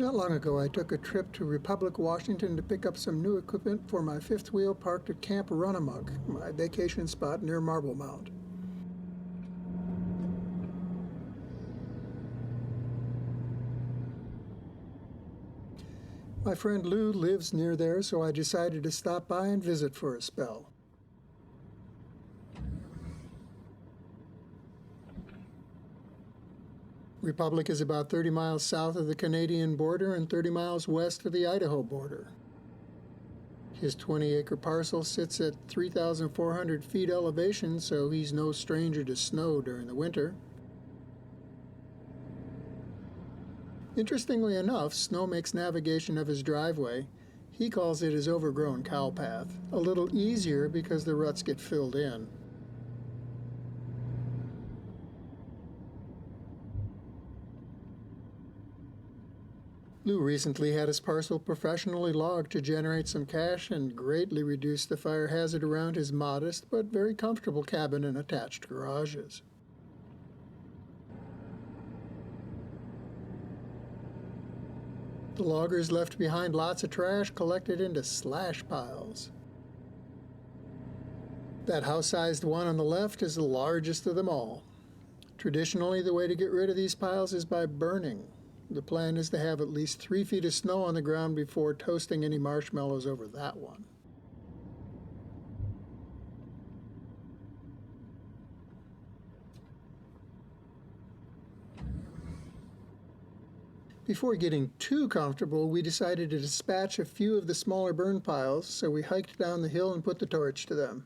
Not long ago, I took a trip to Republic, Washington to pick up some new equipment for my fifth wheel parked at Camp Runamuk, my vacation spot near Marble Mount. My friend Lou lives near there, so I decided to stop by and visit for a spell. Republic is about 30 miles south of the Canadian border and 30 miles west of the Idaho border. His 20-acre parcel sits at 3,400 feet elevation, so he's no stranger to snow during the winter. Interestingly enough, snow makes navigation of his driveway, he calls it his overgrown cow path, a little easier because the ruts get filled in. Lou recently had his parcel professionally logged to generate some cash and greatly reduce the fire hazard around his modest but very comfortable cabin and attached garages. The loggers left behind lots of trash collected into slash piles. That house-sized one on the left is the largest of them all. Traditionally, the way to get rid of these piles is by burning. The plan is to have at least 3 feet of snow on the ground before toasting any marshmallows over that one. Before getting too comfortable, we decided to dispatch a few of the smaller burn piles, so we hiked down the hill and put the torch to them.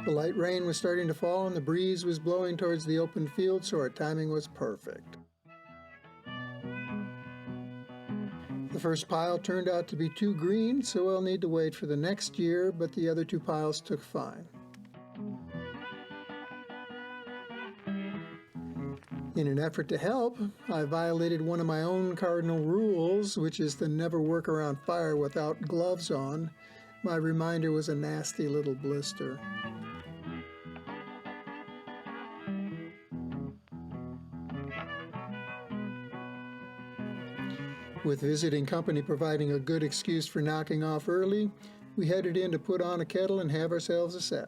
The light rain was starting to fall and the breeze was blowing towards the open field, so our timing was perfect. The first pile turned out to be too green, so we'll need to wait for the next year, but the other 2 piles took fine. In an effort to help, I violated one of my own cardinal rules, which is to never work around fire without gloves on. My reminder was a nasty little blister. With visiting company providing a good excuse for knocking off early, we headed in to put on a kettle and have ourselves a set.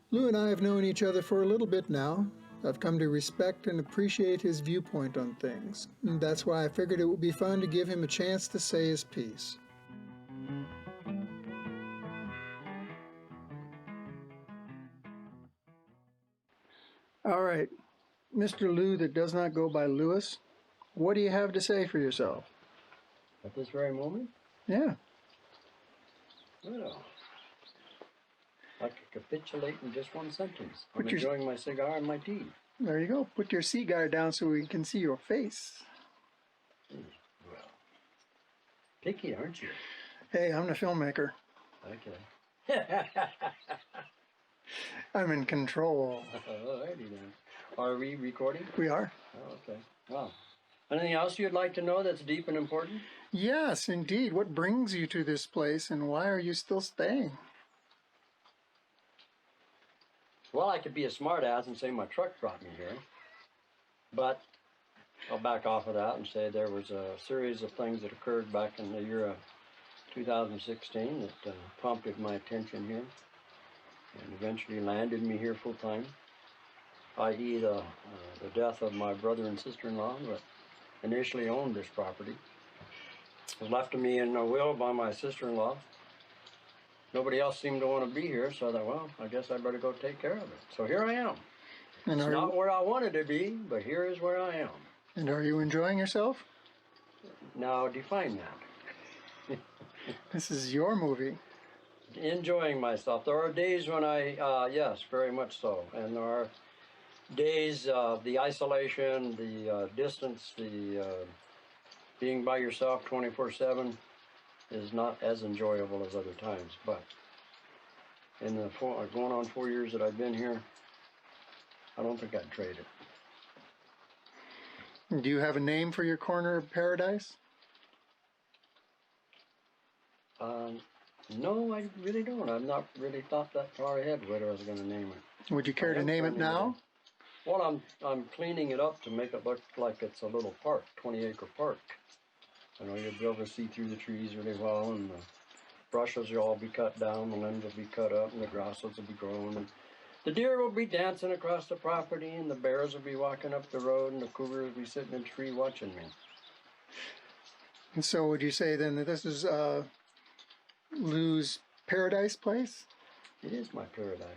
Lou and I have known each other for a little bit now. I've come to respect and appreciate his viewpoint on things, and that's why I figured it would be fun to give him a chance to say his piece. All right, Mr. Lou that does not go by Lewis, what do you have to say for yourself? At this very moment? Yeah. Well, I could capitulate in just one sentence. I'm enjoying my cigar and my tea. There you go. Put your cigar down so we can see your face. Well, picky, aren't you? Hey, I'm the filmmaker. Okay. I'm in control. Alrighty then. Are we recording? We are. Oh, okay. Wow. Anything else you'd like to know that's deep and important? Yes, indeed. What brings you to this place and why are you still staying? Well, I could be a smartass and say my truck brought me here. But I'll back off of that and say there was a series of things that occurred back in the year of 2016 that prompted my attention here and eventually landed me here full time, i.e. the death of my brother and sister-in-law that initially owned this property. It was left to me in a will by my sister-in-law. Nobody else seemed to want to be here, so I thought, well, I guess I better go take care of it. So here I am. And it's not where I wanted to be, but here is where I am. And are you enjoying yourself? Now, define that. This is your movie. Enjoying myself. There are days when yes, very much so. And there are days of the isolation, the distance, the being by yourself 24/7 is not as enjoyable as other times. But in the going on 4 years that I've been here, I don't think I'd trade it. Do you have a name for your corner of paradise? No, I really don't. I've not really thought that far ahead whether I was going to name it. Would you care to name it now? Well, I'm cleaning it up to make it look like it's a little park, 20-acre park. You know, you'll be able to see through the trees really well, and the brushes will all be cut down, the limbs will be cut up, and the grasses will be grown, and the deer will be dancing across the property, and the bears will be walking up the road, and the cougar will be sitting in a tree watching me. And so would you say then that this is Lou's paradise place? It is my paradise.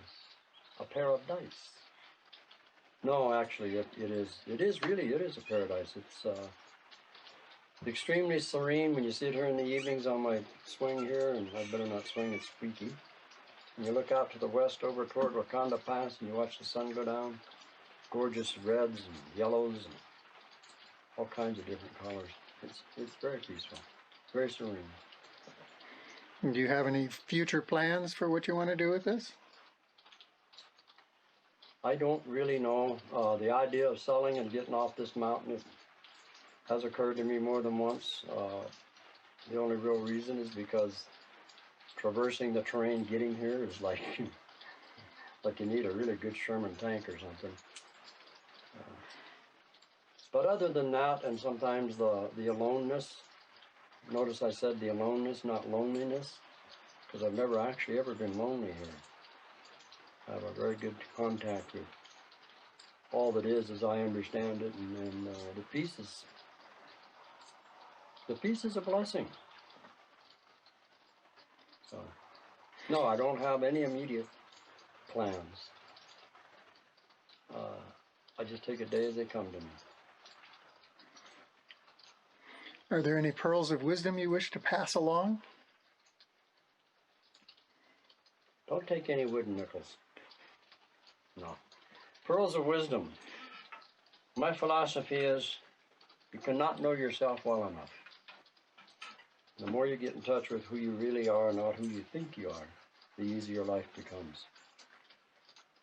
A pair of dice. No, actually, it is a paradise. It's extremely serene when you sit here in the evenings on my swing here, and I better not swing, it's squeaky. And you look out to the west over toward Wakanda Pass, and you watch the sun go down. Gorgeous reds and yellows and all kinds of different colors. It's very peaceful, very serene. Do you have any future plans for what you want to do with this? I don't really know. The idea of selling and getting off this mountain has occurred to me more than once. The only real reason is because traversing the terrain getting here is like like you need a really good Sherman tank or something. But other than that, and sometimes the aloneness, notice I said the aloneness, not loneliness, because I've never actually ever been lonely here. I have a very good contact with all that is as I understand it, and the peace is a blessing. So, no, I don't have any immediate plans. I just take a day as they come to me. Are there any pearls of wisdom you wish to pass along? Don't take any wooden nickels. No. Pearls of wisdom. My philosophy is you cannot know yourself well enough. The more you get in touch with who you really are, not who you think you are, the easier life becomes.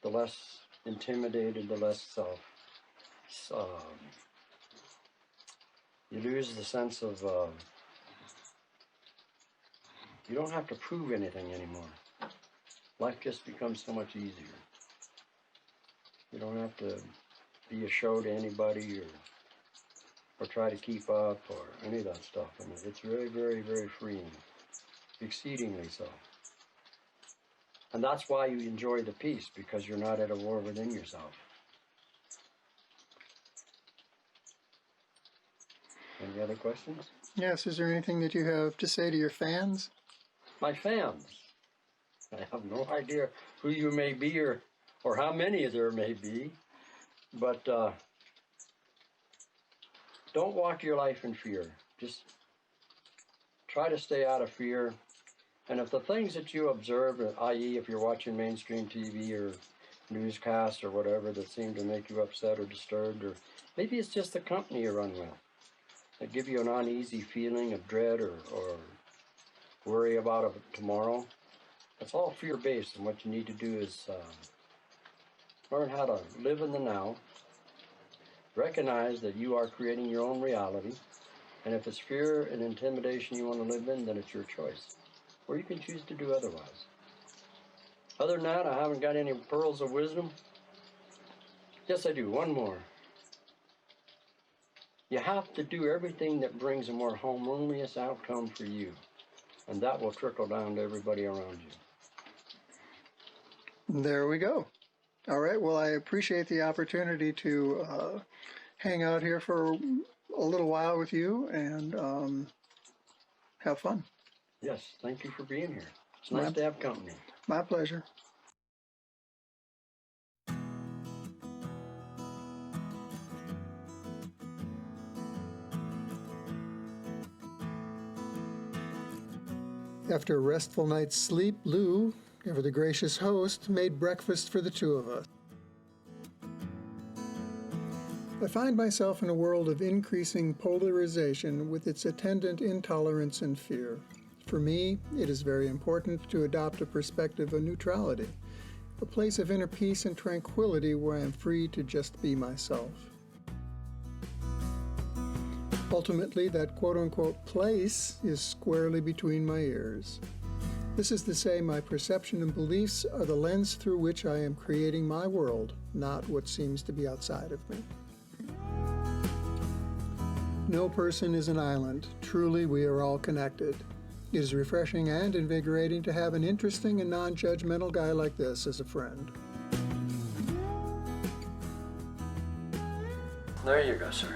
The less intimidated, the less you lose the sense of you don't have to prove anything anymore. Life just becomes so much easier. You don't have to be a show to anybody or try to keep up or any of that stuff. I mean, it's very, very, very freeing, exceedingly so. And that's why you enjoy the peace, because you're not at a war within yourself. Any other questions? Yes, is there anything that you have to say to your fans? My fans. I have no idea who you may be or how many there may be, but don't walk your life in fear. Just try to stay out of fear. And if the things that you observe, i.e. if you're watching mainstream TV or newscasts or whatever that seem to make you upset or disturbed, or maybe it's just the company you run with that give you an uneasy feeling of dread or worry about tomorrow, it's all fear-based, and what you need to do is learn how to live in the now, recognize that you are creating your own reality, and if it's fear and intimidation you want to live in, then it's your choice. Or you can choose to do otherwise. Other than that, I haven't got any pearls of wisdom. Yes, I do. One more. You have to do everything that brings a more harmonious outcome for you, and that will trickle down to everybody around you. There we go. All right. Well, I appreciate the opportunity to hang out here for a little while with you and have fun. Yes, thank you for being here. It's nice to have company. My pleasure. After a restful night's sleep, Lou, ever the gracious host, made breakfast for the two of us. I find myself in a world of increasing polarization with its attendant intolerance and fear. For me, it is very important to adopt a perspective of neutrality, a place of inner peace and tranquility where I am free to just be myself. Ultimately, that quote-unquote place is squarely between my ears. This is to say, my perception and beliefs are the lens through which I am creating my world, not what seems to be outside of me. No person is an island. Truly, we are all connected. It is refreshing and invigorating to have an interesting and non-judgmental guy like this as a friend. There you go, sir.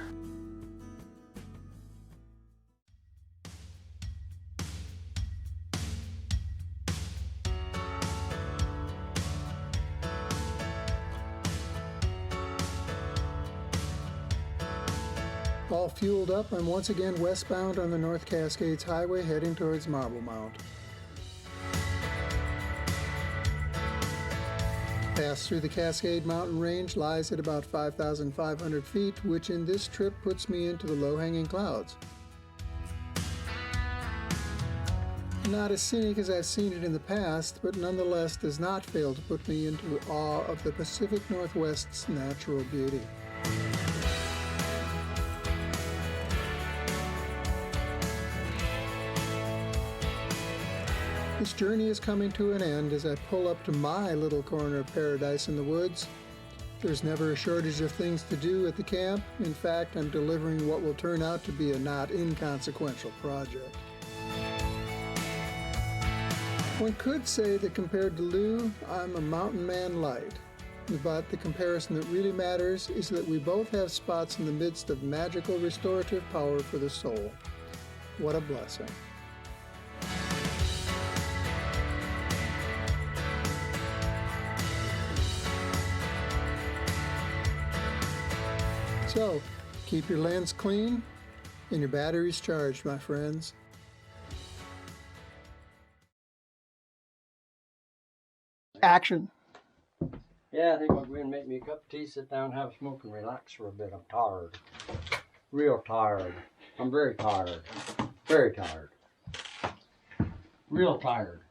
All fueled up, I'm once again westbound on the North Cascades Highway heading towards Marble Mount. Pass through the Cascade Mountain Range lies at about 5,500 feet, which in this trip puts me into the low-hanging clouds. Not as scenic as I've seen it in the past, but nonetheless does not fail to put me into awe of the Pacific Northwest's natural beauty. This journey is coming to an end as I pull up to my little corner of paradise in the woods. There's never a shortage of things to do at the camp. In fact, I'm delivering what will turn out to be a not inconsequential project. One could say that compared to Lou, I'm a mountain man light. But the comparison that really matters is that we both have spots in the midst of magical restorative power for the soul. What a blessing. So, keep your lens clean and your batteries charged, my friends. Action. Yeah, I think I'll go in and make me a cup of tea, sit down, have a smoke, and relax for a bit. I'm tired. Real tired. I'm very tired. Very tired. Real tired.